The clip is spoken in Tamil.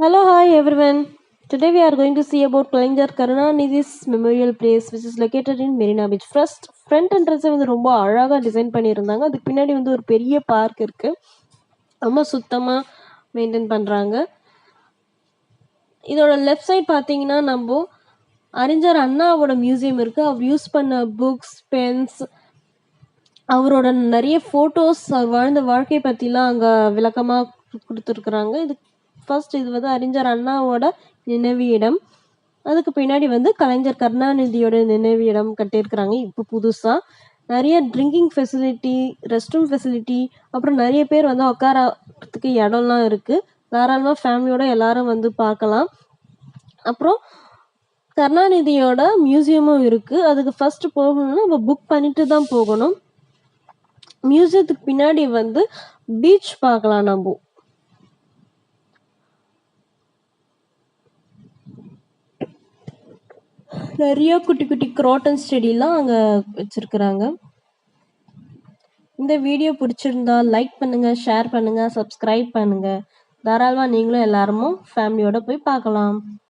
Hello, hi everyone. Today we are going to see about Kalaignar Karunanidhi's Memorial Place, which is located in Marina Beach. First, front entrance வந்து ரொம்ப அழகாக டிசைன் பண்ணியிருந்தாங்க. அதுக்கு பின்னாடி வந்து ஒரு பெரிய பார்க் இருக்கு. ரொம்ப சுத்தமாக மெயின்டைன் பண்ணுறாங்க. இதோட லெஃப்ட் சைட் பார்த்தீங்கன்னா நம்ம அறிஞர் அண்ணாவோட மியூசியம் இருக்குது. அவர் யூஸ் பண்ண புக்ஸ், பென்ஸ், அவரோட நிறைய ஃபோட்டோஸ், அவர் வாழ்ந்த வாழ்க்கை பற்றிலாம் அங்கே விளக்கமாக கொடுத்துருக்குறாங்க. இது வந்து அறிஞர் அண்ணாவோட நினைவு இடம். அதுக்கு பின்னாடி வந்து கலைஞர் கருணாநிதியோட நினைவு இடம் கட்டியிருக்கிறாங்க இப்போ புதுசாக. நிறைய drinking facility, rest room facility, அப்புறம் நிறைய பேர் வந்து உட்காரத்துக்கு இடம்லாம் இருக்குது. தாராளமாக ஃபேமிலியோட எல்லாரும் வந்து பார்க்கலாம். அப்புறம் கருணாநிதியோட மியூசியமும் இருக்குது. அதுக்கு ஃபஸ்ட்டு போகணும்னா நம்ம புக் பண்ணிட்டு தான் போகணும். மியூசியத்துக்கு பின்னாடி வந்து பீச் பார்க்கலாம். நம்ம நிறைய குட்டி குட்டி குரோட்டன் செடிலாம் அங்கே வச்சுருக்குறாங்க. இந்த வீடியோ பிடிச்சிருந்தா லைக் பண்ணுங்கள், ஷேர் பண்ணுங்கள், சப்ஸ்கிரைப் பண்ணுங்கள். தாராளமாக நீங்களும் எல்லாருமும் ஃபேமிலியோட போய் பார்க்கலாம்.